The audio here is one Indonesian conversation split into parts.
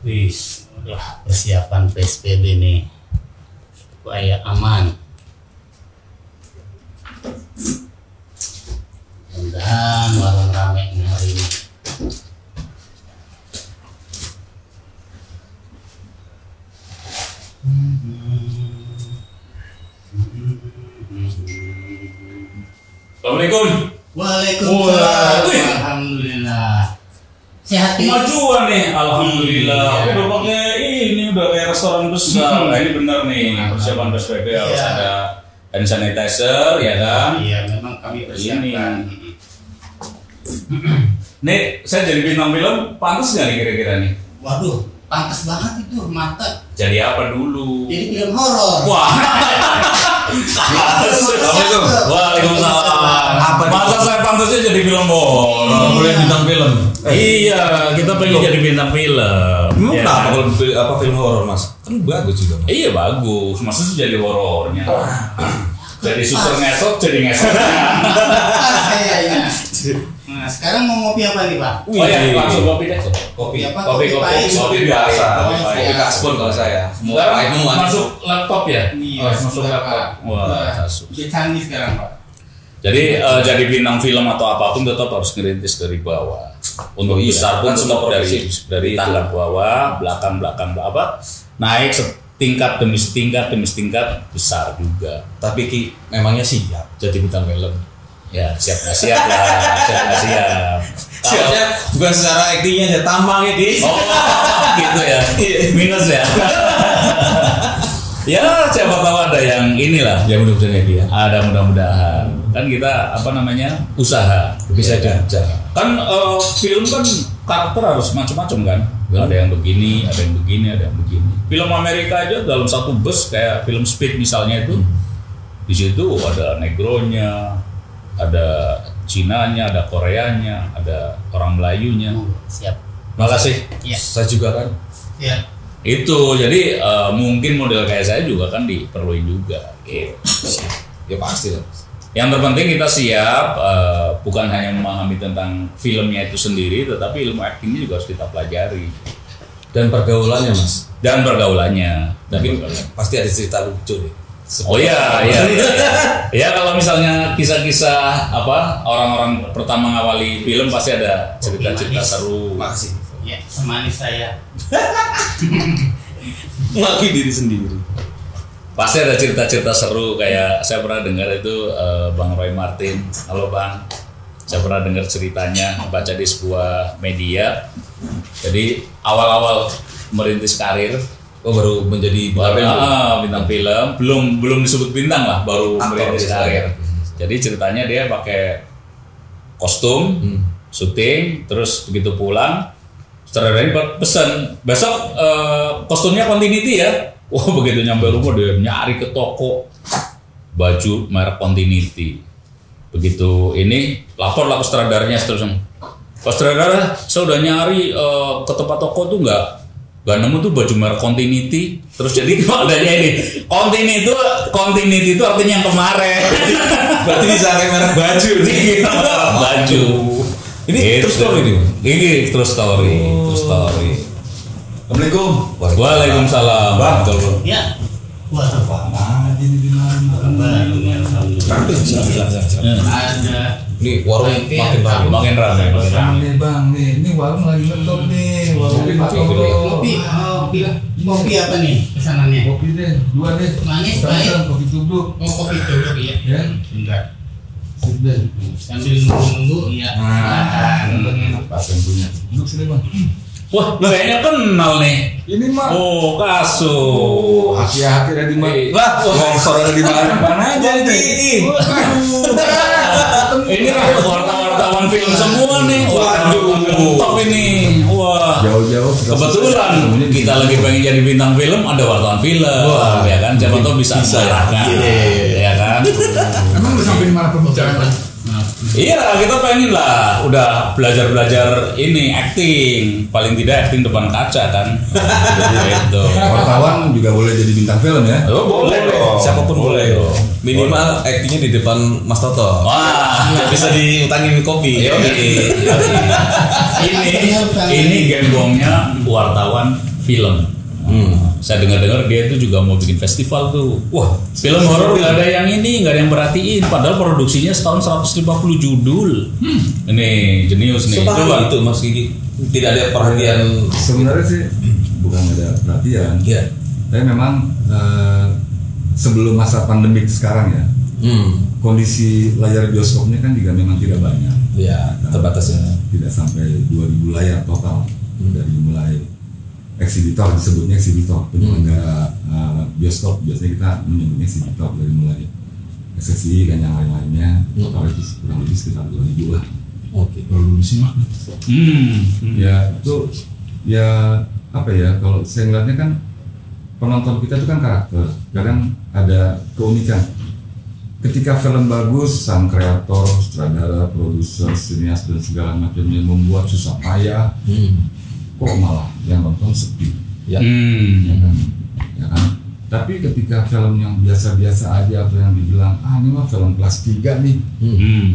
Wis, udah persiapan PSBB nih supaya aman. Mudah-mudahan warung rame nih hari ini. Assalamualaikum. Waalaikumsalam. Alhamdulillah. Sehat nih? Kemajuan nih, alhamdulillah. Udah pakai ini, udah kayak restoran besar. Nah, ini bener nih, persiapan PSBB harus ada hand sanitizer, ya kan? Iya, memang kami persiapkan. Nih, saya jadi bintang film, pantas nggak nih kira-kira nih? Waduh, pantas banget itu, mantap. Jadi apa dulu? Jadi film horor. Wah. Assalamualaikum. Waalaikumsalam. Masa saya pantasnya jadi film horor? Boleh bintang film. Iya, kita pengen jadi bintang film. Emang Ya kenapa kan? kalau film horor, Mas? Kan bagus juga, Mas. Iya bagus, masa sih jadi horornya? Jadi suster ngesot, jadi ngesot. Kayaknya. Nah, sekarang mau ngopi apa nih, Pak? Oh ya, langsung kopi deh. Kopi. Apa? Kopi pahit. Kopi biasa. Oh, Kopi siap. kaspon kalau saya. Sekarang Mau masuk laptop ya? Iya, Masuk sudah, laptop. Pak. Wah, Udah asu. canggih sekarang, Pak. Jadi jadi bintang film atau apapun tetap harus ngerintis dari bawah. Untuk besar pun Kan tetap sudah dari tangga bawah, belakang apa naik setingkat demi setingkat besar juga. Tapi Ki, memangnya siap jadi bintang film. Ya siap nggak siap lah, siap nggak siap. Siapnya bukan secara aktingnya aja, tampangnya Ki. Oh gitu ya, minus ya. Ya siapa tahu ada yang inilah. Ya mudah-mudahan ya Ki ya. Ada mudah-mudahan. Kan kita apa namanya usaha. Bisa Ya, diajar. kan film kan karakter harus macam-macam kan. Ada yang begini, ada yang begini, ada yang begini. Film Amerika aja dalam satu bus kayak film Speed misalnya itu, di situ ada negronya, ada Cinanya, ada Koreanya, ada orang Melayunya. Siap. Makasih. Iya. Saya juga kan. Iya. Itu jadi mungkin model kayak saya juga kan diperluin juga. Gitu. Ya pasti lah. Yang terpenting kita siap, bukan hanya memahami tentang filmnya itu sendiri, tetapi ilmu aktingnya juga harus kita pelajari. Dan pergaulannya, Mas. Dan pergaulannya. Tapi pasti ada cerita lucu nih. Oh iya. Ya kalau misalnya kisah-kisah apa orang-orang pertama ngawali film pasti ada cerita-cerita seru. Makasih. Ya, semanis saya. Mengakui diri sendiri. Pasti ada cerita-cerita seru kayak saya pernah dengar itu Bang Roy Martin. Halo Bang. Saya pernah dengar ceritanya, baca di sebuah media. Jadi awal-awal merintis karir, baru menjadi bintang film, belum disebut bintang lah, baru merintis karir. Jadi ceritanya dia pakai kostum, syuting, terus begitu pulang, sutradara pesan besok kostumnya continuity ya. Wah begitu nyampe rumah dia nyari ke toko baju merek continuity. Begitu ini lapor lah ke sutradaranya seterusnya. Pak sutradara, saya udah nyari ke tempat toko tuh nggak nemu tuh baju merek continuity. Terus jadi adanya ini continuity itu artinya yang kemarin. Berarti bisa kayak merek baju nih. Baju. Ini true story nih. Ini true story. Assalamualaikum. Waalaikumsalam. Bang. Ya. Wah, apa aja nih di mana? Ada. Ini warung makin ramai. Makin ramai. Nih Bang, ini warung lagi ngetop nih. Warung Kopi apa nih pesanannya? Kopi deh, 2 deh. Manis, Sekarang baik. kopi tubruk. Oh, kopi tubruk ya. Ya. Bentar. Sip deh. Sambil nunggu, iya. Pas yang punya. Duduk sini Bang. Wah, kayaknya kenal nih. Ini mah. Oh, kasus. Haki-haki ada di mana? Wah, longsor ada di mana? Mana aja nih? Ini wartawan film semua nih. Waduh, top ini. Wah. Jauh-jauh. Kebetulan kita lagi pengen jadi bintang film, ada wartawan film. Wah. Ya kan, siapa tahu bisa mengarahkan. Ya kan. Emang udah sampai di mana pembicaraan? Iya, kita pengen lah udah belajar ini acting, paling tidak acting depan kaca kan. Gitu. Wartawan juga boleh jadi bintang film ya? Oh, boleh dong. Siapapun boleh. dong. Minimal aktingnya di depan Mas Toto. Wah, Nggak bisa diutangin kopi. ini gembongnya wartawan film. Saya dengar-dengar dia itu juga mau bikin festival tuh. Wah, film horor nggak ada yang ini, nggak ada yang perhatiin. Padahal produksinya setahun 150 judul. Ini jenius nih. Coba itu Mas Gigi. Tidak ada perhatian. Sebenarnya sih bukan ada perhatian. Iya. Tapi memang sebelum masa pandemik sekarang ya, kondisi layar bioskopnya kan juga memang tidak banyak. Iya, terbatas ya. Tidak sampai 2000 layar total dari mulai eksibitor, disebutnya eksibitor, penyelenggara bioskop. Biasanya kita menyebutnya eksibitor dari mulai SSI dan yang lain-lainnya. Total itu kurang lebih sekitar 2000 lah. Oke. Produksi mah. Ya itu ya apa ya, kalau saya ngeliatnya kan penonton kita itu kan karakter. Kadang ada keunikan. Ketika film bagus, sang kreator, sutradara, produser, sinias dan segala macamnya membuat susah payah, kok malah yang nonton sepi, Ya. ya kan? Ya kan? Tapi ketika film yang biasa-biasa aja atau yang dibilang ini mah film kelas 3 nih,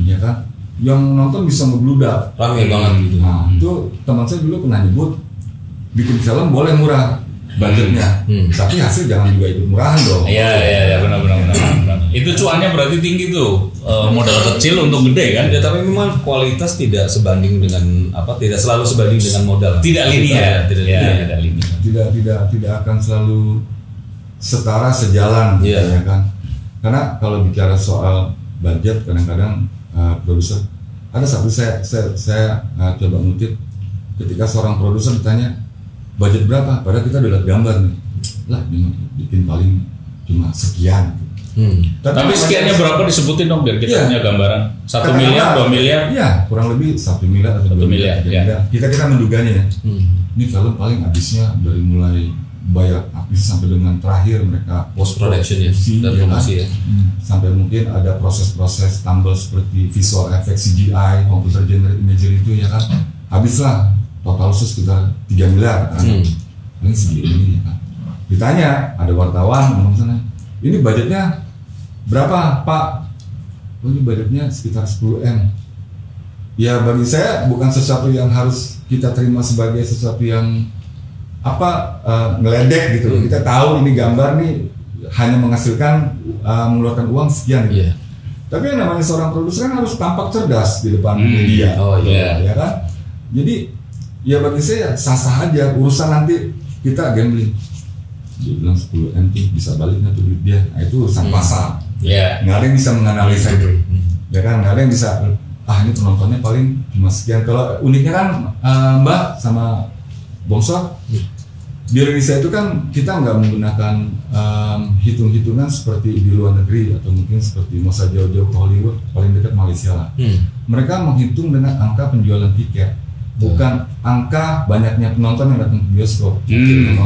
ya kan? Yang nonton bisa ngebludak. Rame banget gitu. Nah, itu teman saya dulu pernah nyebut bikin film boleh murah budgetnya, tapi hasil jangan juga ikut murahan dong. Iya, benar. Itu cuannya berarti tinggi tuh. Modal kecil untuk gede kan? Ya, tapi memang kualitas tidak sebanding dengan tidak selalu sebanding dengan modal. Tidak linear. Tidak linear. Tidak akan selalu setara sejalan, ya kan? Karena kalau bicara soal budget, kadang-kadang produser ada satu saya coba ngutip ketika seorang produser ditanya budget berapa, padahal kita udah lihat gambar nih, lah ini bikin paling cuma sekian. Tapi sekiannya berapa disebutin dong biar kita punya gambaran. 1 miliar, 2 miliar? Iya, kurang lebih 1 miliar atau 2 miliar. Kita menduganya ya. Ini film paling habisnya dari mulai bayar habis sampai dengan terakhir mereka post production ya dan promosi ya. Sampai mungkin ada proses-proses tambal seperti visual effect CGI, computer generated imagery itu ya kan. Habislah total sekitar 3 miliar kan. Paling segini ya kan. Ditanya ada wartawan ngomong sana, ini budgetnya berapa Pak? Oh, ini budgetnya sekitar 10M. Ya bagi saya bukan sesuatu yang harus kita terima sebagai sesuatu yang ngeledek gitu. Kita tahu ini gambar nih hanya menghasilkan mengeluarkan uang sekian gitu. Tapi yang namanya seorang produser kan harus tampak cerdas di depan media. Ya kan? Jadi ya bagi saya sah-sah aja, urusan nanti kita gambling. Dia bilang 10M tuh bisa baliknya tuh duit dia. Nah, itu urusan pasar. Nggak ada yang bisa menganalisa itu. Ya kan, nggak ada yang bisa ini penontonnya paling cuma sekian. Kalau uniknya kan Mbak sama Bongsor di Indonesia itu kan kita nggak menggunakan hitung-hitungan seperti di luar negeri atau mungkin seperti mau saja jauh-jauh ke Hollywood, paling dekat Malaysia lah. Mereka menghitung dengan angka penjualan tiket, bukan angka banyaknya penonton yang datang ke bioskop.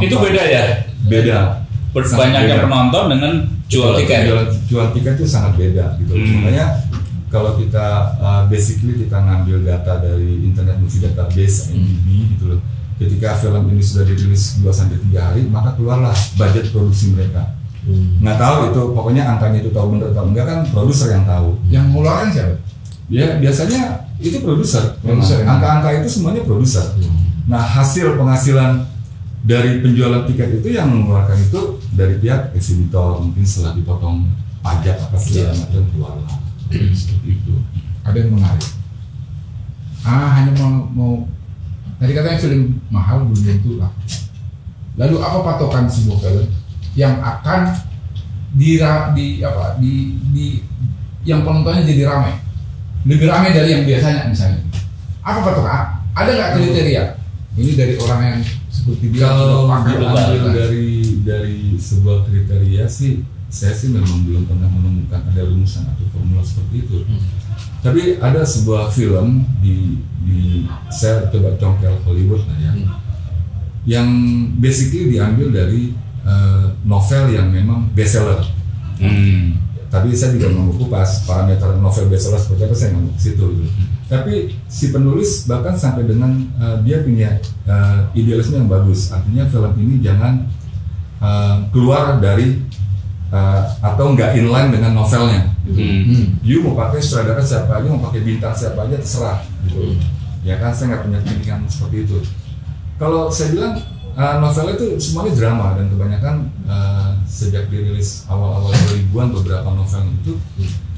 Itu beda ya? Beda. Banyaknya penonton dengan jual tiket. Jual tiket itu sangat beda gitu. Makanya kalau kita basically kita ngambil data dari Internet Movie Database IMDb gitu loh. Ketika film ini sudah dirilis 2-3 hari, maka keluarlah budget produksi mereka. Nggak tahu itu, pokoknya angkanya itu tahu bener atau enggak kan produser yang tahu. Yang mengeluarkan siapa? Ya biasanya itu produser. Angka-angka itu semuanya produser. Nah hasil penghasilan dari penjualan tiket itu yang mengeluarkan itu dari pihak eksibitor, mungkin setelah dipotong pajak apa segala macam keluarlah. Seperti itu. Ada yang menarik. Hanya mau tadi katanya film mahal belum tentu lah. Lalu apa patokan sebuah film yang akan yang penontonnya jadi ramai, lebih ramai dari yang biasanya misalnya? Apa patokan? Ada nggak kriteria? Ini dari orang yang seperti dia kalau diambil dari sebuah kriteria sih, saya sih memang belum pernah menemukan ada rumusan atau formula seperti itu. Tapi ada sebuah film di saya coba congkel Hollywood lah ya, yang basically diambil dari novel yang memang bestseller. Tapi saya juga mau kupas parameter novel bestseller seperti apa, saya nggak mau ke situ gitu. Tapi si penulis bahkan sampai dengan dia punya idealisme yang bagus. Artinya film ini jangan keluar dari atau nggak inline dengan novelnya. Gitu. You mau pakai sutradara siapa aja, mau pakai bintang siapa aja terserah. Gitu. Ya kan, saya nggak punya kepentingan seperti itu. Kalau saya bilang novel itu semuanya drama dan kebanyakan sejak dirilis awal-awal 2000-an beberapa novel itu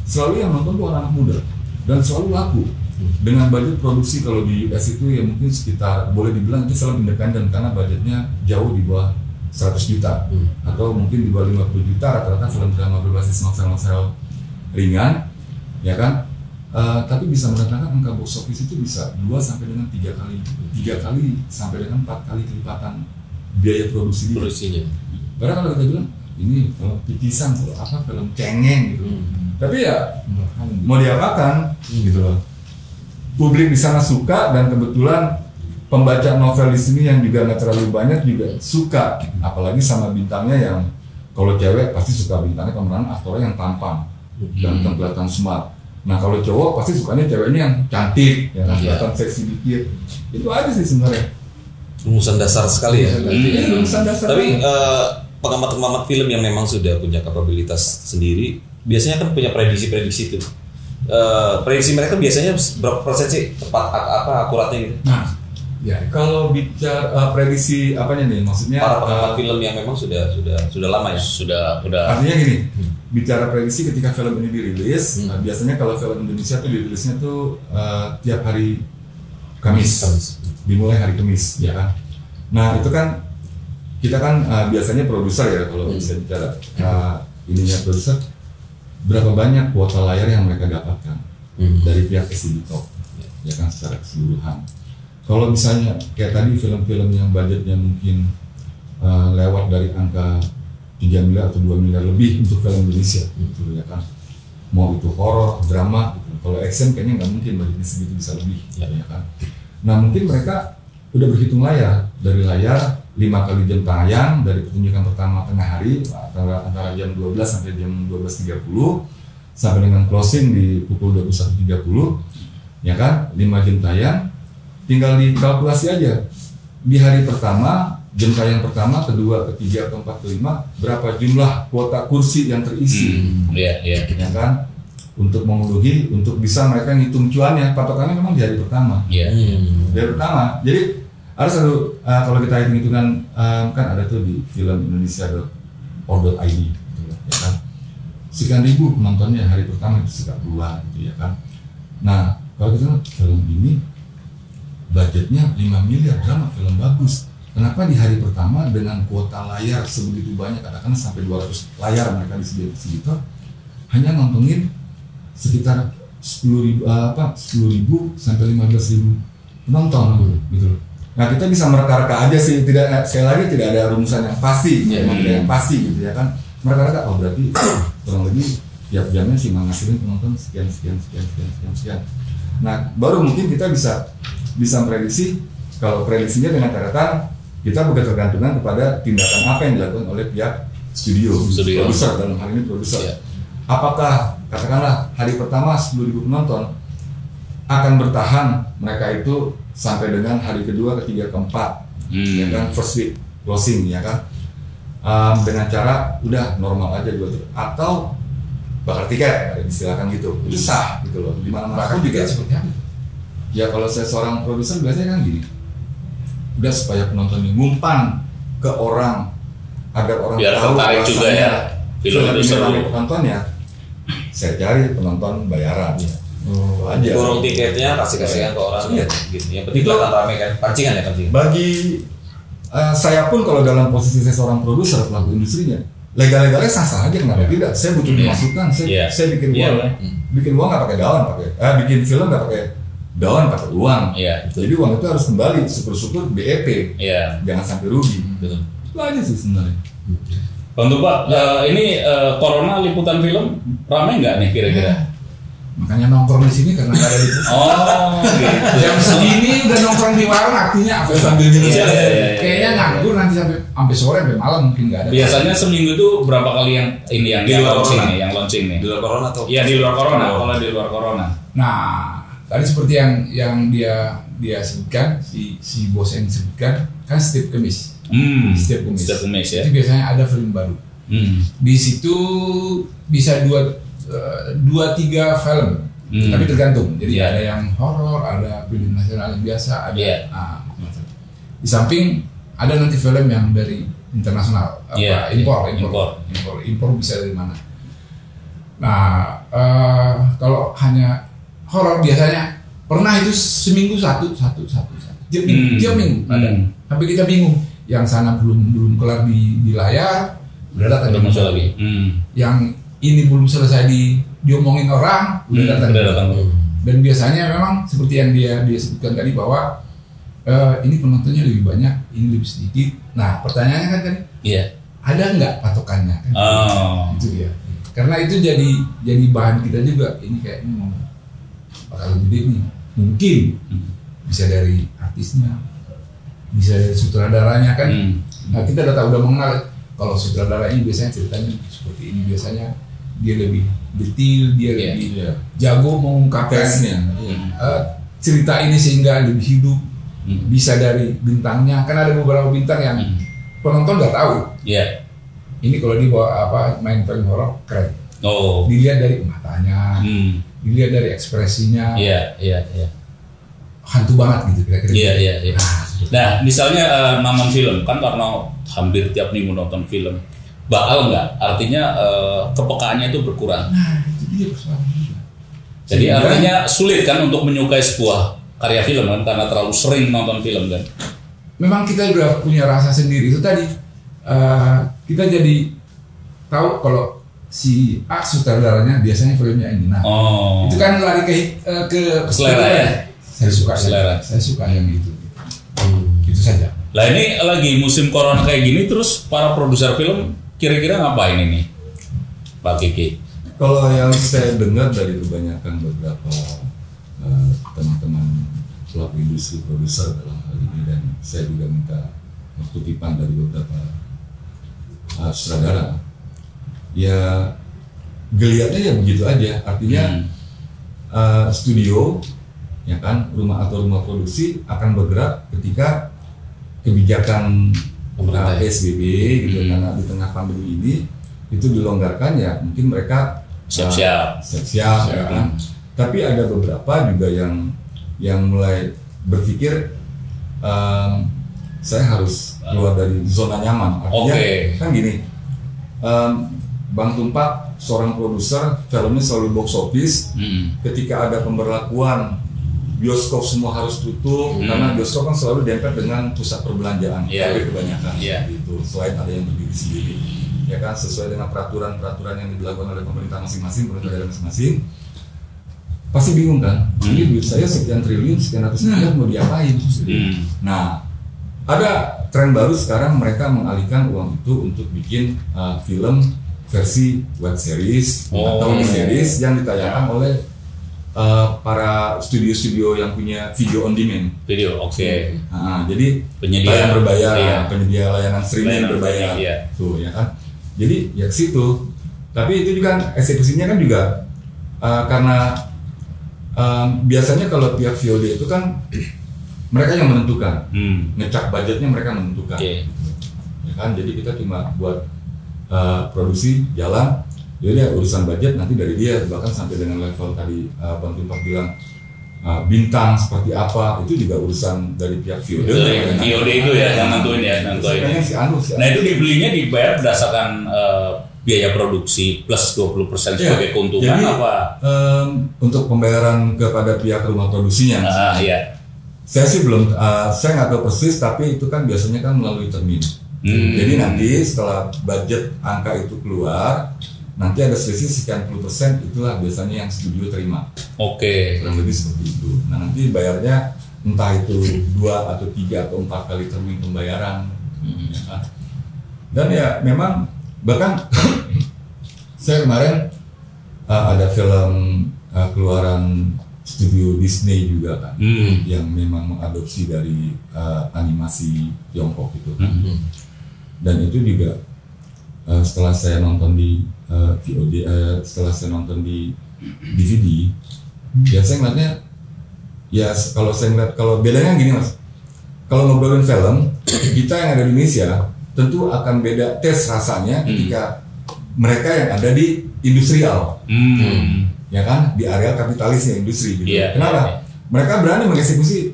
selalu yang nonton tuh anak-anak muda dan selalu laku dengan budget produksi kalau di US itu ya mungkin sekitar boleh dibilang itu film independen karena budgetnya jauh di bawah 100 juta atau mungkin di bawah 50 juta rata-rata film drama berbasis novel-novel ringan ya kan. Tapi bisa mendatangkan angka box office itu bisa 2 sampai dengan 3 kali sampai dengan 4 kali kelipatan biaya produksinya. Padahal kalau kita bilang ini film titisan, film cengeng gitu. Tapi ya mau diapakan gitu loh. Publik di sana suka dan kebetulan pembaca novel di sini yang juga nggak terlalu banyak juga suka, apalagi sama bintangnya yang kalau cewek pasti suka bintangnya pemeran aktornya yang tampan dan kelihatan smart. Nah kalau cowok pasti sukanya ceweknya yang cantik, yang kelihatan seksi dikit. Itu aja sih sebenarnya. Rumusan dasar sekali ya. Rumusan dasar. Tapi pengamat-pengamat film yang memang sudah punya kapabilitas sendiri, biasanya kan punya prediksi-prediksi itu. Prediksi mereka biasanya berapa persen sih tepat akuratnya gitu? Nah, ya kalau bicara prediksi apanya nih? Maksudnya para pengamat film yang memang sudah lama ya. Sudah. Artinya gini, bicara prediksi ketika film ini dirilis, biasanya kalau film Indonesia tuh dirilisnya tuh tiap hari Kamis. Dimulai hari Kamis, ya kan? Nah itu kan kita kan biasanya produser ya kalau bisa bicara ininya produser. Berapa banyak kuota layar yang mereka dapatkan dari pihak eksibitor, ya kan secara keseluruhan. Kalau misalnya kayak tadi film-film yang budgetnya mungkin lewat dari angka 3 miliar atau 2 miliar lebih untuk film Indonesia, gitu ya kan. Mau itu horor, drama, gitu. Kalau action kayaknya nggak mungkin budgetnya segitu bisa lebih, ya kan. Nah mungkin mereka udah berhitung layar dari layar 5 kali jam tayang dari pertunjukan pertama tengah hari antara jam 12 sampai jam 12.30 sampai dengan closing di pukul 21.30 ya kan 5 jam tayang, tinggal dikalkulasi aja di hari pertama jam tayang pertama, kedua, ketiga, keempat, kelima berapa jumlah kuota kursi yang terisi ya kan untuk memenuhi untuk bisa mereka ngitung cuannya. Patokannya memang di hari pertama dari pertama jadi harus kalau kita hitung-hitungan kan ada tuh di film Indonesia.org.id gitu ya kan. Sekian ribu penontonnya hari pertama itu suka keluar gitu ya kan. Nah kalau kita film ini budgetnya 5 miliar drama film bagus. Kenapa di hari pertama dengan kuota layar sebegitu banyak katakan sampai 200 layar mereka disediakan gitu hanya ngontongin sekitar 10.000 sampai 15.000 penonton gitu loh. Nah kita bisa mereka-reka aja sih, sekali lagi tidak ada rumusan yang pasti, yang pasti gitu ya kan. Mereka-reka berarti kurang lebih tiap jamnya sih ngasilin penonton sekian. Nah baru mungkin kita bisa prediksi. Kalau prediksinya dengan catatan kita bergantungan kepada tindakan apa yang dilakukan oleh pihak studio. Produser dalam hal ini produser. Apakah katakanlah hari pertama 10.000 penonton akan bertahan mereka itu sampai dengan hari kedua, ketiga, keempat, ya kan first week closing ya kan dengan cara udah normal aja gitu atau bakar tiket istilahkan gitu itu sah gitu loh di mana-mana pun juga seperti apa ya. Kalau saya seorang produser biasanya kan gini udah supaya penontonnya ngumpan ke orang agar orang biar tahu tertarik juga ya film itu seru penontonnya saya cari penonton bayaran aja. Borong tiketnya kasih-kasihan ke orang gitu. Yang penting kelihatan rame kan, pancingan. Bagi saya pun kalau dalam posisi saya seorang produser pelaku industrinya, legal-legalnya sah-sah aja kenapa tidak? Saya butuh pemasukan, saya bikin uang, bikin uang nggak pakai daun, bikin film nggak pakai daun, pakai uang. Jadi uang itu harus kembali, syukur-syukur BEP, jangan sampai rugi. Itu aja sih sebenarnya. Bang Tupak, ini corona liputan film ramai nggak nih kira-kira? Makanya nongkrong di sini karena nggak ada liputan. Oh, gitu. Jam segini udah nongkrong di warung artinya apa sambil minum. Kayaknya nganggur nanti sampai sore sampai malam mungkin nggak ada. Biasanya seminggu tuh berapa kali yang di luar launching nih, yang launching nih? Di luar corona atau? Iya di luar corona. Kalau di luar corona. Nah, tadi seperti yang dia sebutkan si bos yang sebutkan kan setiap Kamis. Setiap Kamis ya. Jadi biasanya ada film baru. Di situ bisa 2-3 film, tapi tergantung. Jadi ada yang horor, ada film nasional yang biasa, ada di samping ada nanti film yang dari internasional, impor bisa dari mana. Nah, kalau hanya horor biasanya pernah itu seminggu satu tiap minggu ada. Tapi kita bingung, yang sana belum kelar di layar, udah datang muncul lagi. Yang ini belum selesai diomongin orang, udah datang. Dan biasanya memang seperti yang dia sebutkan tadi bahwa ini penontonnya lebih banyak, ini lebih sedikit. Nah, pertanyaannya kan ada nggak patokannya? Kan? Itu dia. Karena itu jadi bahan kita juga. Ini kayaknya mau bakal gede nih. Mungkin bisa dari artisnya, bisa dari sutradaranya kan. Nah, kita udah mengenal kalau sutradaranya biasanya ceritanya seperti ini, biasanya dia lebih detail, dia lebih jago mengungkapkan cerita ini sehingga lebih hidup. Bisa dari bintangnya, kan ada beberapa bintang yang penonton nggak tahu. Ini kalau dia main film horor keren. Dilihat dari matanya, dilihat dari ekspresinya. Hantu banget gitu kira-kira. Nah, misalnya nonton film kan, karena hampir tiap minggu nonton film, bakal nggak? Artinya kepekaannya itu berkurang. Nah, itu dia persoalannya. Jadi artinya sulit kan untuk menyukai sebuah karya film kan, karena terlalu sering nonton film kan. Memang kita udah punya rasa sendiri itu tadi. Kita jadi tahu kalau si A sutradaranya biasanya filmnya ini. Nah, itu kan lari ke selera ya. Saya suka yang itu. Itu saja. Lah ini lagi musim corona kayak gini, terus para produser film kira-kira ngapain ini, Pak Kiki? Kalau yang saya dengar dari kebanyakan beberapa teman-teman pelaku industri produser dalam hal ini, dan saya juga minta kutipan dari beberapa sutradara, ya geliatnya ya begitu aja. Artinya studio, ya kan, rumah produksi akan bergerak ketika kebijakan PSBB gitu, karena di tengah pandemi ini itu dilonggarkan, ya mungkin mereka siap-siap ya kan. Tapi ada beberapa juga yang mulai berpikir saya harus keluar dari zona nyaman. Artinya kan gini, Bang Tumpak seorang produser, filmnya selalu box office. Ketika ada pemberlakuan bioskop semua harus tutup, karena bioskop kan selalu dempet dengan pusat perbelanjaan, tapi kebanyakan gitu. Selain ada yang berdiri sendiri, ya kan, sesuai dengan peraturan yang dilakukan oleh pemerintah masing-masing, pemerintah daerah masing-masing. Pasti bingung kan, ini duit saya sekian triliun, sekian ratus miliar mau diapain? Nah, ada tren baru sekarang, mereka mengalihkan uang itu untuk bikin film versi web series atau series yang ditayangkan oleh para studio-studio yang punya video on demand. Nah, jadi penyedia berbayar, penyedia layanan streaming berbayar, tuh ya kan. Jadi ya ke situ. Tapi itu juga eksekusinya kan juga karena biasanya kalau pihak VOD itu kan mereka yang menentukan, ngecak budgetnya mereka menentukan, ya kan. Jadi kita cuma buat produksi jalan, jadi urusan budget nanti dari dia, bahkan sampai dengan level tadi Bang Tumpak bilang bintang seperti apa, itu juga urusan dari pihak VOD. VOD itu ya yang nentuin ya, Nah itu dibelinya dibayar berdasarkan biaya produksi plus 20% sebagai keuntungan. Jadi, apa? Untuk pembayaran kepada pihak rumah produksinya. Saya sih belum, saya nggak tahu persis, tapi itu kan biasanya kan melalui termin. Jadi nanti setelah budget angka itu keluar, nanti ada selisih sekian % itulah biasanya yang studio terima. Kurang lebih seperti itu. Nah nanti bayarnya entah itu 2 atau 3 atau 4 kali termin pembayaran. Ya kan? Dan ya memang bahkan saya kemarin ada film keluaran studio Disney juga kan, yang memang mengadopsi dari animasi Tiongkok itu. Dan itu juga setelah saya nonton di VOD, setelah saya nonton di DVD, ya saya ngeliatnya, ya kalau saya ngeliat, kalau bedanya gini Mas, kalau ngobrolin film kita yang ada di Indonesia tentu akan beda tes rasanya ketika mereka yang ada di industrial, ya kan, di area kapitalisnya industri gitu. Kenapa? Mereka berani mengeksekusi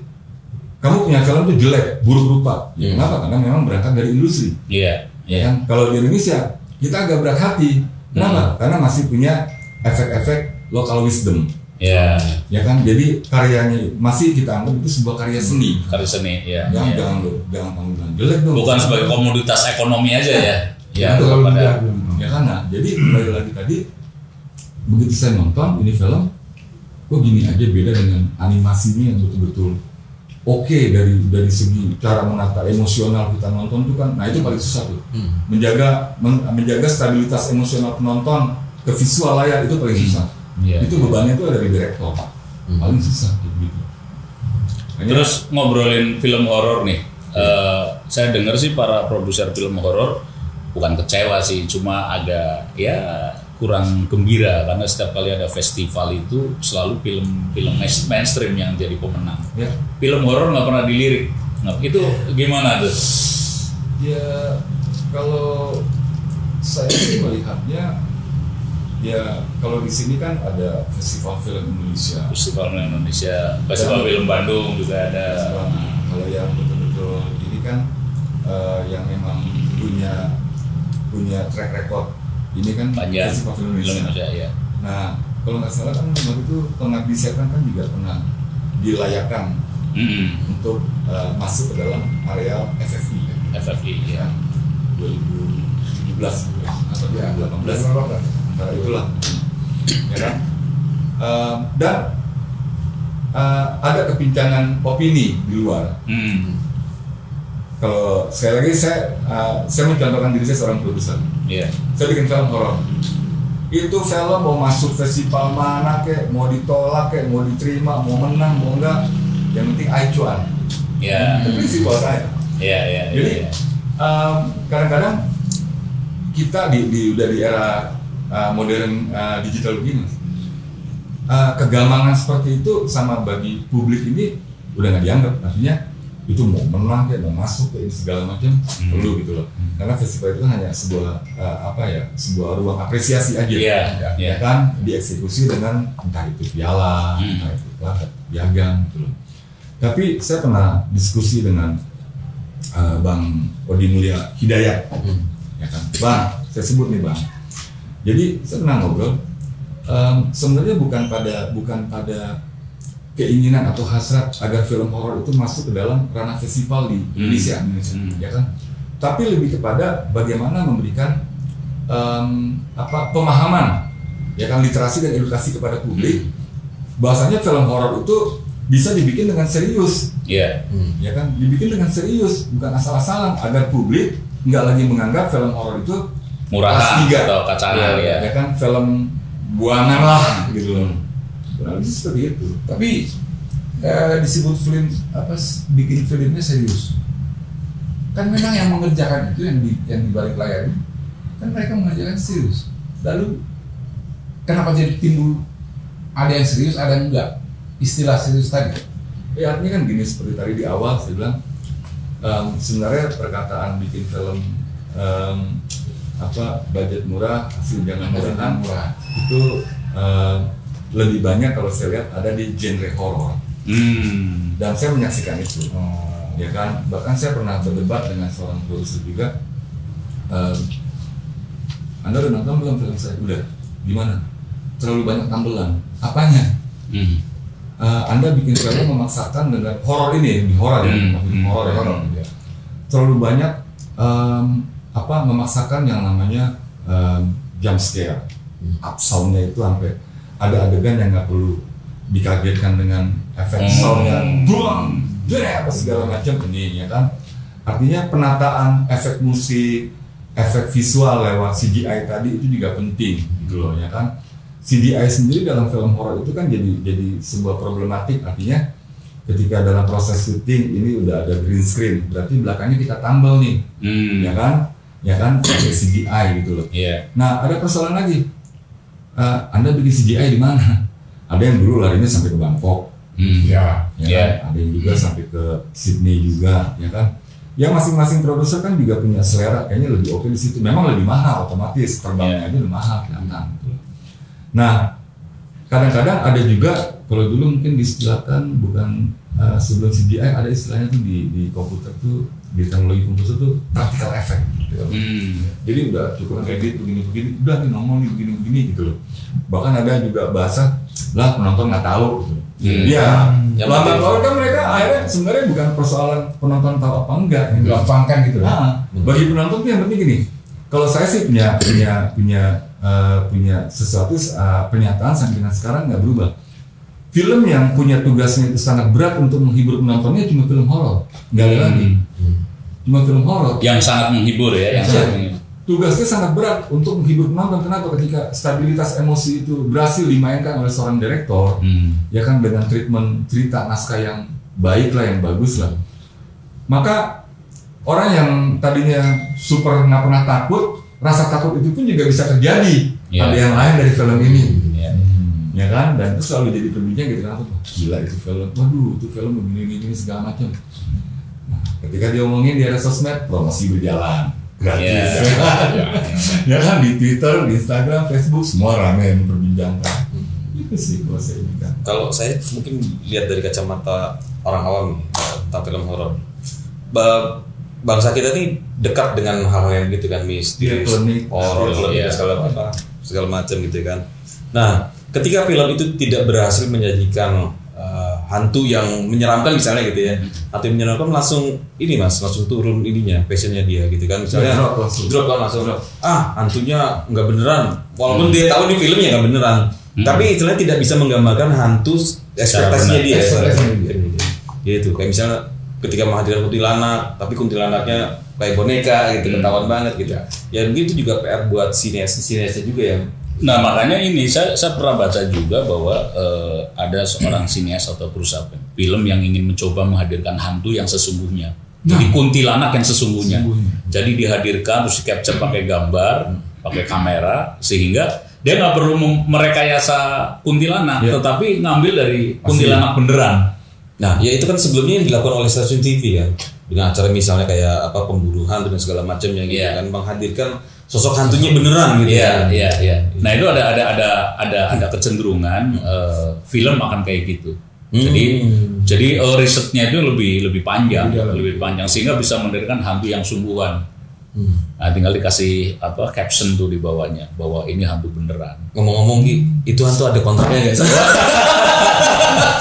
kamu punya film itu jelek, buruk rupa. Ya, kenapa? Karena memang berangkat dari industri. Iya. Kan? Kalau di Indonesia kita agak berat hati. Kenapa? Karena masih punya efek-efek local wisdom. Ya kan, jadi karyanya masih kita anggap itu sebuah karya seni. Karya seni, ya. Jangan kamu bilang jelek dong. Bukan sebagai komoditas ekonomi aja ya. Ya, kan. Nah, jadi kembali lagi tadi, begitu saya nonton ini film, kok gini aja beda dengan animasinya yang betul-betul oke dari segi cara menata emosional kita nonton itu kan. Nah itu paling susah tuh, menjaga stabilitas emosional penonton ke visual layar itu paling susah. Itu bebannya itu ada di direktor, paling susah gitu. Terus ngobrolin film horor nih, saya dengar sih para produser film horor bukan kecewa sih, cuma agak ya kurang gembira karena setiap kali ada festival itu selalu film mainstream yang jadi pemenang. Film horor nggak pernah dilirik. Nah, itu gimana tuh? Ya kalau saya sih melihatnya, ya kalau di sini kan ada Festival Film Indonesia, Festival Film Bandung juga ada. Kalau yang betul-betul ini kan yang memang punya track record ini kan panjang, Festival Film Indonesia. Ya. Nah kalau nggak salah kan waktu itu Pengabdi Setan kan juga pernah dilayakkan untuk masuk ke dalam area FFI. Ya. 2017 atau 2018. Nah, itulah, ya kan? Dan ada kepincangan opini di luar. Kalau sekali lagi saya mencontohkan diri saya seorang produser. Saya bikin film horor. Itu film mau masuk festival mana kek, mau ditolak kek, mau diterima, mau menang, mau enggak, yang penting acuan. Itu prinsip saya. Jadi kadang-kadang kita udah di era modern digital begini, kegamangan seperti itu sama bagi publik ini udah nggak dianggap. Artinya itu mau menang kayak mau masuk kayak segala macam perlu gitu loh. Karena festival itu hanya sebuah sebuah ruang apresiasi aja. Ya kan, dieksekusi dengan entah itu piala, entah itu piagam gitu loh. Tapi saya pernah diskusi dengan Bang Odi Mulya Hidayat, ya kan, Bang, saya sebut nih Bang. Jadi saya pernah ngobrol, sebenarnya bukan pada keinginan atau hasrat agar film horor itu masuk ke dalam ranah festival di Indonesia, ya kan? Tapi lebih kepada bagaimana memberikan pemahaman, ya kan, literasi dan edukasi kepada publik, bahwasanya film horor itu bisa dibikin dengan serius, ya kan? Dibikin dengan serius, bukan asal-asalan, agar publik nggak lagi menganggap film horor itu murahan atau kacangan, ya kan, film buangan lah gitu loh. Kurang lebih seperti itu. Tapi disebut film bikin filmnya serius. Kan memang yang mengerjakan itu yang di balik layar ini kan mereka mengerjakan serius. Lalu kenapa jadi timbul ada yang serius, ada yang enggak? Istilah serius tadi. Ya artinya kan gini, seperti tadi di awal saya bilang, sebenarnya perkataan bikin film budget murah, hasil jangan murah itu lebih banyak kalau saya lihat ada di genre horor. Dan saya menyaksikan itu, ya kan. Bahkan saya pernah berdebat dengan seorang produser juga. Anda udah nonton belum film saya? Udah. Gimana? Terlalu banyak tambelan. Apanya? Anda bikin film memaksakan dengan horor ini, horor ya. Terlalu banyak memaksakan yang namanya jump scare, up soundnya itu sampai ada adegan yang nggak perlu dikagetkan dengan efek soundnya, buang, apa segala macam ini, ya kan. Artinya penataan efek musik, efek visual lewat CGI tadi itu juga penting, gitu loh, ya kan. CGI sendiri dalam film horor itu kan jadi sebuah problematik. Artinya ketika dalam proses syuting ini udah ada green screen, berarti belakangnya kita tambal nih, ya kan pakai CGI gitu loh. Nah ada persoalan lagi, Anda bikin CGI di mana? Ada yang dulu larinya sampai ke Bangkok, kan? Ada yang juga sampai ke Sydney juga, ya kan. Ya masing-masing produser kan juga punya selera, kayaknya lebih oke di situ. Memang lebih mahal, otomatis terbangnya aja lebih mahal, kelihatan. Gitu. Nah, kadang-kadang ada juga, kalau dulu mungkin diistilahkan bukan sebelum CGI ada istilahnya tuh di komputer tuh, di teknologi komputer tuh practical effect gitu. Jadi udah cukup kayak gitu begini udah nih ngomong nih begini gitu loh. Bahkan ada juga bahasa lah penonton nggak tahu gitu. Ya lambat laun kan mereka akhirnya sebenarnya bukan persoalan penonton tahu apa enggak, gampangkan gitu. Bagi penonton tuh yang penting gini, kalau saya sih punya sesuatu pernyataan sampai dengan sekarang nggak berubah. Film yang punya tugasnya itu sangat berat untuk menghibur penontonnya cuma film horor, nggak ada lagi. Cuma film horor yang sangat menghibur ya, yang sangat menghibur. Tugasnya sangat berat untuk menghibur penonton. Kenapa? Ketika stabilitas emosi itu berhasil dimainkan oleh seorang direktor, ya kan, dengan treatment cerita naskah yang baik lah, yang bagus lah, maka orang yang tadinya super nggak pernah takut, rasa takut itu pun juga bisa terjadi. Ada yang lain dari film ini. Ya kan, dan itu selalu jadi perbincangan gitu kan, gila itu film, waduh itu film begini segala macam. Nah, ketika dia omongin di era sosmed, promosi berjalan gratis, ya kan, di Twitter, di Instagram, Facebook, semua ramai memperbincangkan. Itu sih kalau saya ini kan. Kalau saya mungkin lihat dari kacamata orang awam tentang film horor, bangsa kita nih dekat dengan hal-hal yang gitu kan, mistis, horor, segala macam gitu kan. Nah, ketika film itu tidak berhasil menyajikan hantu yang menyeramkan misalnya gitu ya, atau yang menyeramkan langsung turun ininya, passionnya dia gitu kan, misalnya drop langsung hantunya nggak beneran, walaupun dia tahu di filmnya nggak beneran, tapi istilahnya tidak bisa menggambarkan hantu ekspektasinya dia. Gitu, kayak misalnya ketika menghadirkan kuntilanak, tapi kuntilanaknya kayak boneka gitu, ketahuan banget gitu. Ya begitu juga PR buat sinesnya juga ya. Nah makanya ini saya pernah baca juga bahwa ada seorang sinias atau perusahaan film yang ingin mencoba menghadirkan hantu yang sesungguhnya, jadi kuntilanak yang sesungguhnya. Jadi dihadirkan terus di capture pakai gambar, pakai kamera, sehingga dia nggak perlu merekayasa kuntilanak, tetapi ngambil dari kuntilanak beneran. Nah ya itu kan sebelumnya yang dilakukan oleh stasiun TV kan, dengan acara misalnya kayak pembunuhan dan segala macamnya gitu kan, menghadirkan sosok hantunya beneran gitu. Iya. Nah itu ada kecenderungan film akan kayak gitu. Jadi risetnya itu lebih panjang, sehingga bisa menghadirkan hantu yang sungguhan. Nah tinggal dikasih caption tuh di bawahnya bahwa ini hantu beneran. Ngomong-ngomong itu hantu ada kontraknya nggak sih?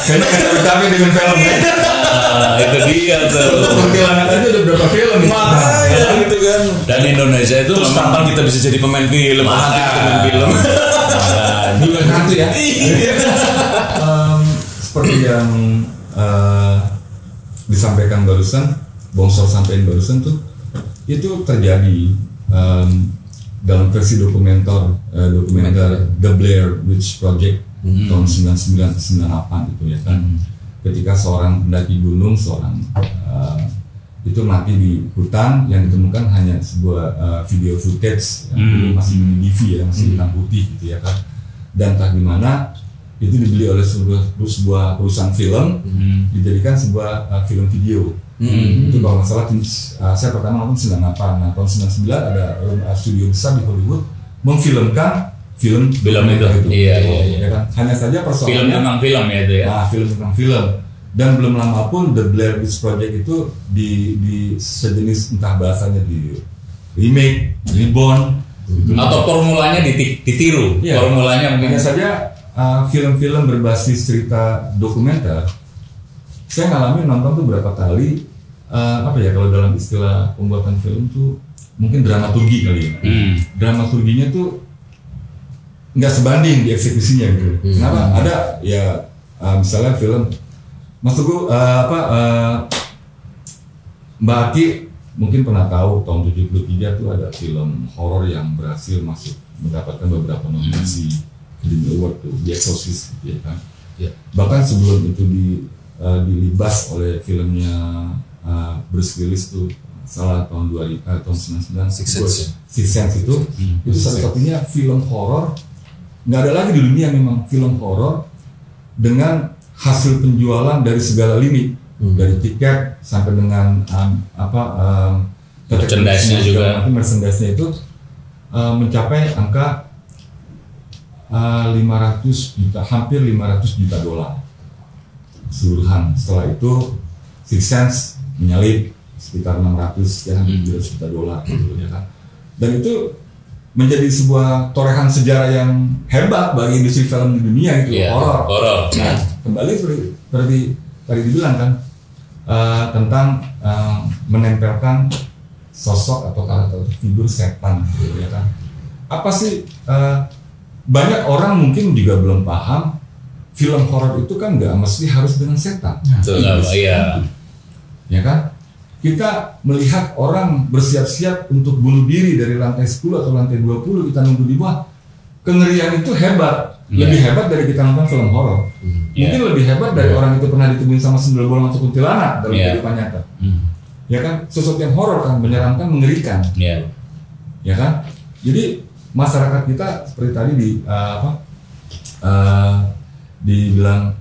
Karena kami dengan film itu dia tuh. Kuntilanak aja udah berapa film makanya gitu kan. Dan Indonesia itu terus kapan kita bisa jadi pemain film, pemain film. Bukan hantu ya. Seperti yang disampaikan barusan, Bongsor sampaikan barusan tuh, itu terjadi dalam versi dokumenter The Blair Witch Project tahun 99-98 gitu ya kan. Ketika seorang pendaki gunung, itu mati di hutan, yang ditemukan hanya sebuah video footage yang dulu masih mini DV ya, masih hitam putih gitu ya kan. Dan entah gimana itu dibeli oleh sebuah perusahaan film, dijadikan sebuah film video. Itu kalau nggak salah saya pertama nonton 98. Nah tahun 99 ada studio besar di Hollywood memfilmkan film itu. Ya kan? Hanya saja persoalannya film tentang film ya itu ya. Nah, film tentang film. Dan belum lama pun The Blair Witch Project itu di sejenis, entah bahasanya di remake, reborn, atau formulanya ditiru. Formulanya mungkin saja film-film berbasis cerita dokumenter. Saya ngalamin nonton tuh berapa kali, kalau dalam istilah pembuatan film tuh mungkin dramaturgi kali ya. Dramaturginya tuh nggak sebanding di eksekusinya gitu. Kenapa? Ada ya misalnya film, maksudku Mbak Aki mungkin pernah tahu tahun 73 tuh ada film horor yang berhasil masuk mendapatkan beberapa nominasi Academy Award tuh, The Exorcist gitu ya kan. Bahkan sebelum itu dilibas oleh filmnya Bruce Willis tuh, salah tahun 99 Sixth Sense itu satu-satunya film horor, nggak ada lagi di dunia memang film horor dengan hasil penjualan dari segala lini, dari tiket sampai dengan merchandise-nya juga, merchandise-nya itu mencapai angka 500 juta, hampir 500 juta dolar. keseluruhan. Setelah itu Sixth Sense menyalip sekitar 600 ya, hampir juta dolar gitu ya kan. Dan itu menjadi sebuah torehan sejarah yang hebat bagi industri film di dunia gitu, horor. Nah, kembali seperti tadi dibilang kan tentang menempelkan sosok atau karakter figur setan gitu ya kan. Apa sih banyak orang mungkin juga belum paham film horor itu kan nggak mesti harus dengan setan. Iya. Ya kan? Kita melihat orang bersiap-siap untuk bunuh diri dari lantai 10 atau lantai 20, kita nunggu di bawah. Kengerian itu hebat, lebih hebat dari kita nonton film horor. Mungkin lebih hebat dari orang itu pernah ditemuin sama sendal bolong atau kuntilanak dalam kehidupan nyata. Ya kan, sesuatu yang horor kan, menyeramkan, mengerikan. Ya kan? Jadi masyarakat kita seperti tadi dibilang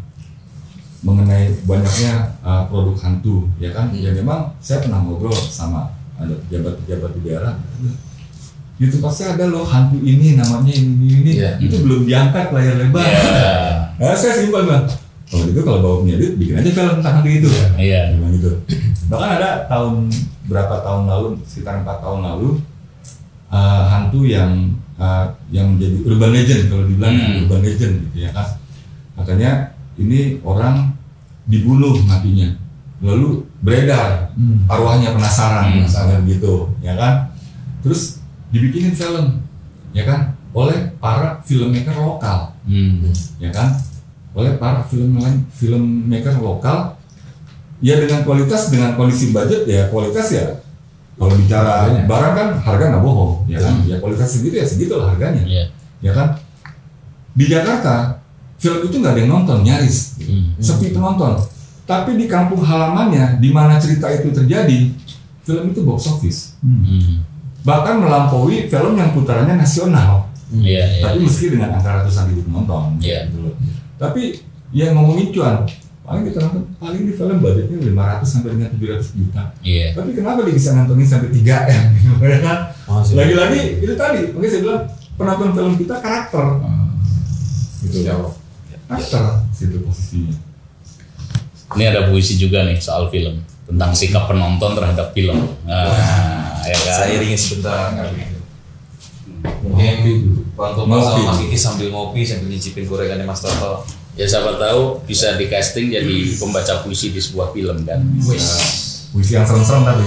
mengenai banyaknya produk hantu, ya kan? Ya memang saya pernah ngobrol sama ada pejabat-pejabat di daerah. Gitu pasti ada loh hantu ini namanya ini. Itu belum diangkat layar lebar. Nah, saya simpel bang. Kalau gitu kalau bawa punya duit bikin aja film tentang hantu itu. Memang gitu. Bahkan ada berapa tahun lalu, sekitar 4 tahun lalu, hantu yang menjadi urban legend kalau dibilang urban legend gitu ya kan. Makanya ini orang dibunuh matinya, lalu beredar, arwahnya penasaran gitu, ya kan? Terus dibikinin film, ya kan? Oleh para filmmaker lokal, ya kan? Oleh para filmmaker lokal, ya dengan kondisi budget ya kualitas ya. Kalau bicara barang kan harga nggak bohong, ya kan? Ya kualitas segitu ya segitulah harganya, ya kan? Di Jakarta film itu nggak ada yang nonton, nyaris sepi penonton. Tapi di kampung halamannya, di mana cerita itu terjadi, film itu box office. Bahkan melampaui film yang putarannya nasional. Tapi meski dengan angka ratusan ribu penonton. Gitu. Tapi yang ngomongin cuan, paling kita nonton, paling di film budgetnya 500 sampai dengan 700 juta. Tapi kenapa dia bisa nontonin sampai 3M? Lagi-lagi itu tadi, makanya saya bilang penonton film kita karakter. Gitu. Aktor situ posisinya. Ini ada puisi juga nih soal film tentang sikap penonton terhadap film. Ya kan? Saya iringin sebentar. Mungkin Bang Thomas sama Mas Kiki sambil ngopi sambil nyicipin gorengannya Mas Toto. Ya siapa tahu bisa di casting jadi pembaca puisi di sebuah film kan. Puisi yang serem-serem tapi.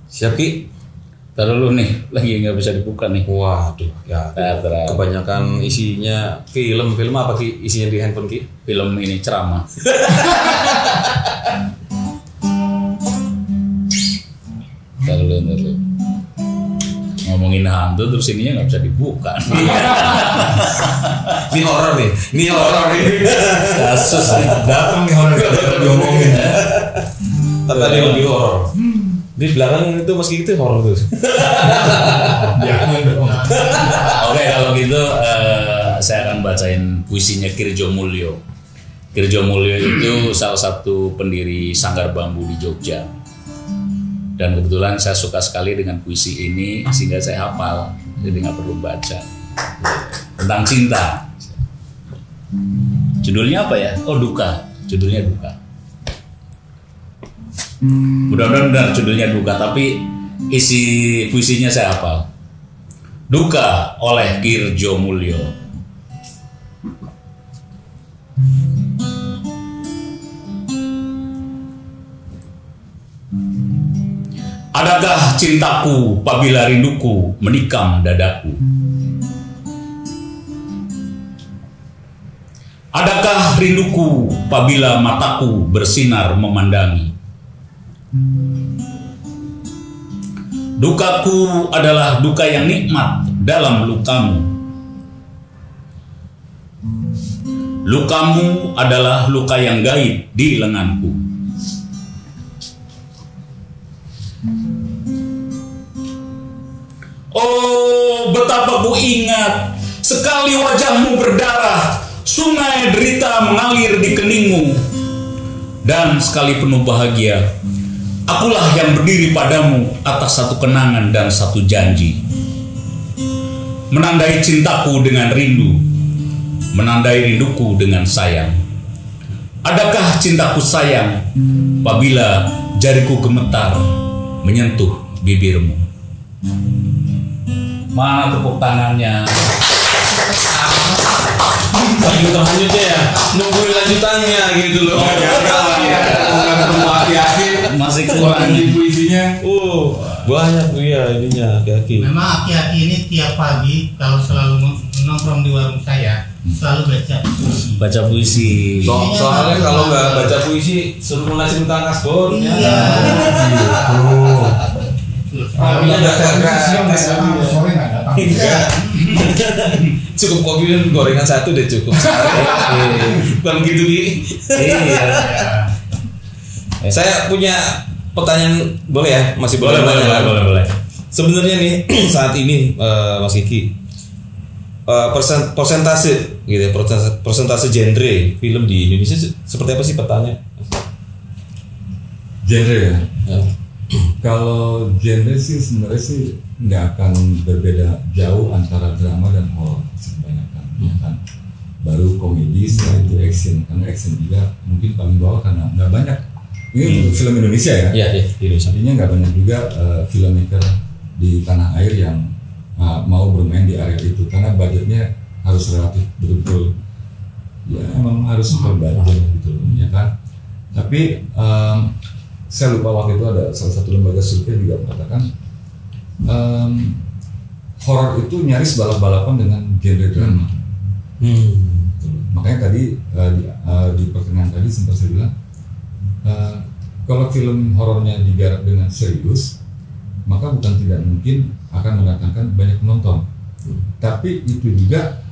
Siap Ki? Taruh dulu nih, lagi nggak bisa dibuka nih. Waduh, ya kebanyakan isinya film apa Ki? Isinya di handphone Ki? Film ini ceramah. Taruh dulu. Ngomongin hantu terus ininya nggak bisa dibuka. Ini horor nih. Kasus datang nih horor diomongin. Tadi lebih horor. Di belakang itu meski itu horor tuh. Jangan dong. Oke, kalau gitu saya akan bacain puisinya Kirjo Mulyo. Kirjo Mulyo itu salah satu pendiri Sanggar Bambu di Jogja. Dan kebetulan saya suka sekali dengan puisi ini sehingga saya hafal, jadi nggak perlu baca. Tentang cinta. Judulnya apa ya? Oh, Duka. Judulnya Duka. Mudah-mudahan benar judulnya Duka, tapi isi puisinya saya hafal. Duka oleh Kirjo Mulyo. Adakah cintaku apabila rinduku menikam dadaku? Adakah rinduku apabila mataku bersinar memandangi? Dukaku adalah duka yang nikmat dalam lukamu. Lukamu adalah luka yang gaib di lenganku. Oh, betapa ku ingat sekali wajahmu berdarah, sungai derita mengalir di keningmu. dan sekali penuh bahagia. Akulah yang berdiri padamu atas satu kenangan dan satu janji. Menandai cintaku dengan rindu, menandai rinduku dengan sayang. Adakah cintaku sayang apabila jariku gemetar menyentuh bibirmu? Mana tepuk tangannya? Lanjut lanjutnya ya, nungguin lanjutannya gitu loh. Masih kurang di puisinya. Banyak tuh ya ininya aki-aki. Memang aki-aki ini tiap pagi kalau selalu nongkrong di warung saya selalu baca puisi. Soalnya kalau nggak baca puisi suruh lunasin utang kasbon. Iya. Tapi sore nggak datang. Cukup kopi dan gorengan satu udah cukup. Bukan gitu Bi. Iya. Saya punya pertanyaan, boleh ya? Masih boleh. Sebenarnya nih saat ini Mas Kiki, persentase gitu ya, persentase genre film di Indonesia seperti apa sih petanya? Genre ya. Kalau genre sih sebenarnya sih nggak akan berbeda jauh antara drama dan horor kebanyakan, ya kan. Baru komedi, setelah itu action, karena action juga mungkin paling bawah karena nggak banyak. Ini film Indonesia ya. Iya, Indonesia. Artinya nggak banyak juga filmmaker di tanah air yang mau bermain di area itu karena budgetnya harus relatif betul-betul ya emang harus super budget gitu ya kan. Tapi saya lupa waktu itu ada salah satu lembaga survei juga mengatakan horor itu nyaris balap-balapan dengan genre drama. Makanya tadi di pertengahan tadi sempat saya bilang kalau film horornya digarap dengan serius, maka bukan tidak mungkin akan mendatangkan banyak penonton. Tapi itu juga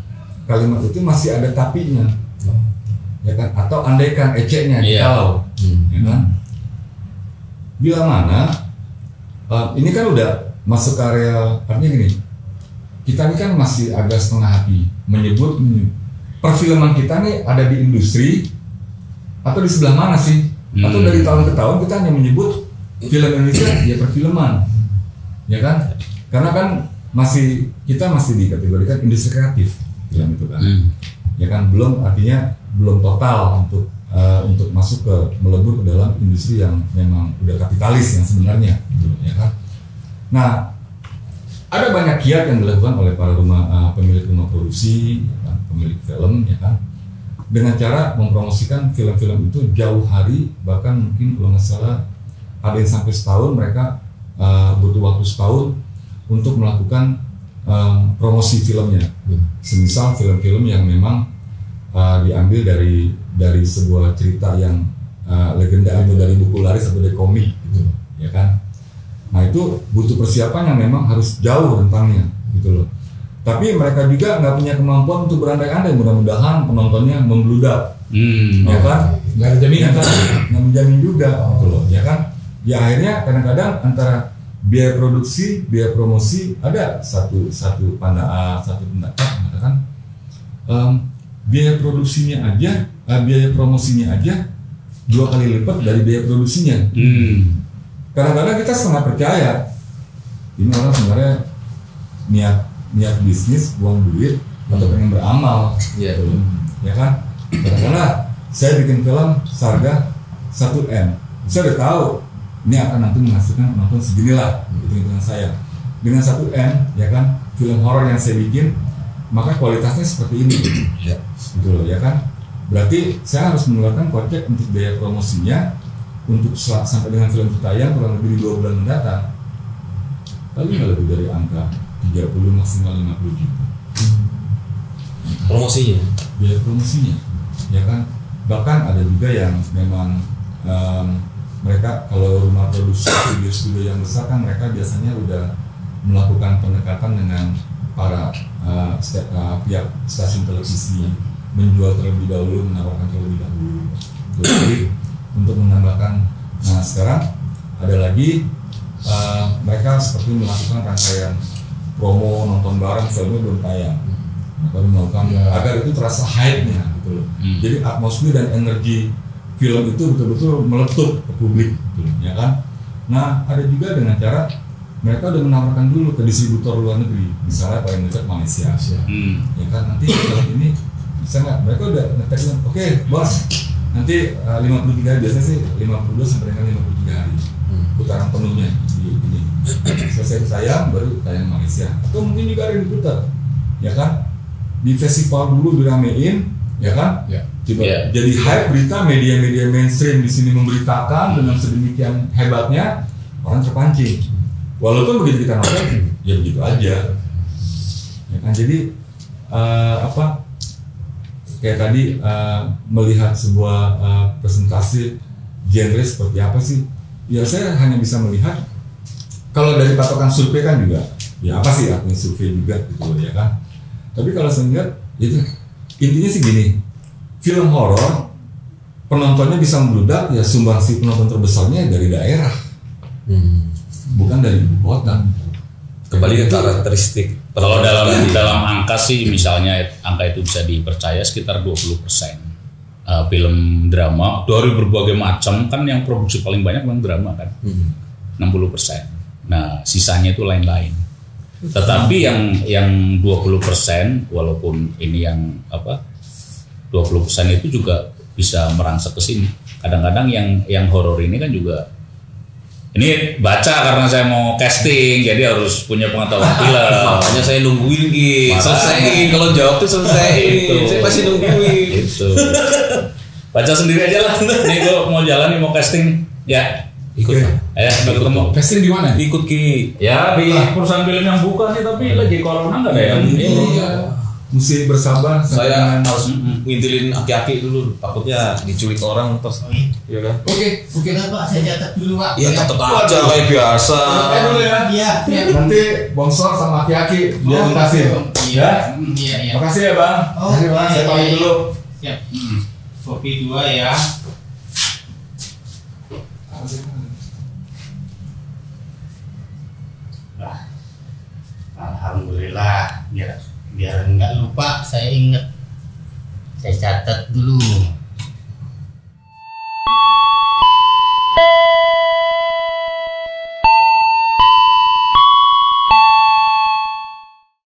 kalimat itu masih ada tapinya, ya kan? Atau andaikan eceknya kalau, ya kan? Bila mana ini kan udah masuk ke area, artinya gini, kita ini kan masih agak setengah hati menyebut perfilman kita nih ada di industri atau di sebelah mana sih? Atau dari tahun ke tahun kita hanya menyebut film Indonesia ya perfilman, ya kan? Karena kan kita masih dikategorikan industri kreatif film itu kan, ya kan? Artinya belum total untuk masuk ke melebur ke dalam industri yang memang udah kapitalis yang sebenarnya, gitu, ya kan? Nah, ada banyak kiat yang dilakukan oleh para pemilik rumah produksi, ya kan? Pemilik film, ya kan? Dengan cara mempromosikan film-film itu jauh hari, bahkan mungkin kalau nggak salah ada yang sampai setahun mereka butuh waktu setahun untuk melakukan promosi filmnya. Semisal film-film yang memang diambil dari sebuah cerita yang legenda atau dari buku laris atau dari komik, gitu, ya kan? Nah itu butuh persiapan yang memang harus jauh rentangnya, gitu loh. Tapi mereka juga nggak punya kemampuan untuk berandai-andai, mudah-mudahan penontonnya membludak, ya kan? Nggak ada jaminan kan? Nggak menjamin juga, gitu loh, ya kan? Ya akhirnya kadang-kadang antara biaya produksi, biaya promosi ada satu pendapat mengatakan biaya produksinya aja, biaya promosinya aja 2 kali lipat dari biaya produksinya. Kadang-kadang kita setengah percaya ini orang sebenarnya niat bisnis, buang duit atau pengen beramal, ya kan? Kadang-kadang saya bikin film seharga 1M, saya udah tahu ini akan nanti menghasilkan penonton seginilah, hitung-hitungan saya. Dengan 1M, ya kan, film horor yang saya bikin, maka kualitasnya seperti ini, gitu loh, ya kan? Berarti saya harus mengeluarkan kocek untuk biaya promosinya, untuk sampai dengan film tayang kurang lebih 2 bulan mendatang, tapi nggak lebih dari angka 30 maksimal 50 juta. Promosinya? Biaya promosinya, ya kan. Bahkan ada juga yang memang mereka kalau rumah produksi studio yang besar kan mereka biasanya udah melakukan pendekatan dengan para pihak stasiun televisi, menjual terlebih dahulu, menawarkan terlebih dahulu. Jadi untuk menambahkan, nah sekarang ada lagi mereka seperti melakukan rangkaian promo, nonton bareng, filmnya belum tayang, baru melakukan agar itu terasa hype-nya gitu loh. Jadi atmosfer dan energi film itu betul-betul meletup ke publik, gitu, ya kan? Nah, ada juga dengan cara mereka udah menawarkan dulu ke distributor luar negeri, misalnya paling dekat Malaysia, ya kan? Nanti film ini bisa nggak? Mereka udah ngetek, oke, bos, nanti 53 hari, biasanya sih 52 sampai dengan 53 hari putaran penuhnya di ini. Selesai tayang baru tayang Malaysia, atau mungkin juga ada yang diputar, ya kan? Di festival dulu diramein, ya kan? Jadi hype berita, media-media mainstream di sini memberitakan dengan sedemikian hebatnya, orang terpancing. Walaupun begitu kita nonton, ya begitu aja. Ya kan? Jadi kayak tadi melihat sebuah presentasi genre seperti apa sih? Ya saya hanya bisa melihat kalau dari patokan survei kan juga, ya apa sih artinya survei juga gitu ya kan? Tapi kalau saya lihat itu intinya sih gini, film horor penontonnya bisa membludak ya sumbangsi penonton terbesarnya dari daerah, bukan dari ibu kota. Kembali ke karakteristik. Kalau dalam angka sih misalnya angka itu bisa dipercaya sekitar 20%. Film drama dari berbagai macam kan yang produksi paling banyak memang drama kan, 60%. Nah sisanya itu lain-lain. Tetapi yang 20% walaupun ini yang 20% itu juga bisa merangsek ke sini. Kadang-kadang yang horor ini kan juga ini baca karena saya mau casting jadi harus punya pengetahuan film. Makanya saya nungguin selesaiin kalau jawab tuh selesaiin. Saya pasti nungguin. Itu. Baca sendiri aja lah. Nih gue mau jalan nih mau casting ya. Ikut. Ketemu. Casting di mana? Ikut Ki. Ya di perusahaan film yang buka sih tapi lagi corona nggak ada ya. Iya. Mesti bersabar. Saya harus ngintilin aki-aki dulu. Takutnya diculik orang terus. Iya kan? Oke. Pak, saya catat dulu Pak. Iya catat aja kayak biasa. Dulu ya. Iya. Nanti bongsor sama aki-aki dia kasih. Iya. Makasih ya bang. Makasih bang. Saya pamit dulu. Siap. Kopi 2 ya. Alhamdulillah, biar nggak lupa, saya ingat, saya catat dulu.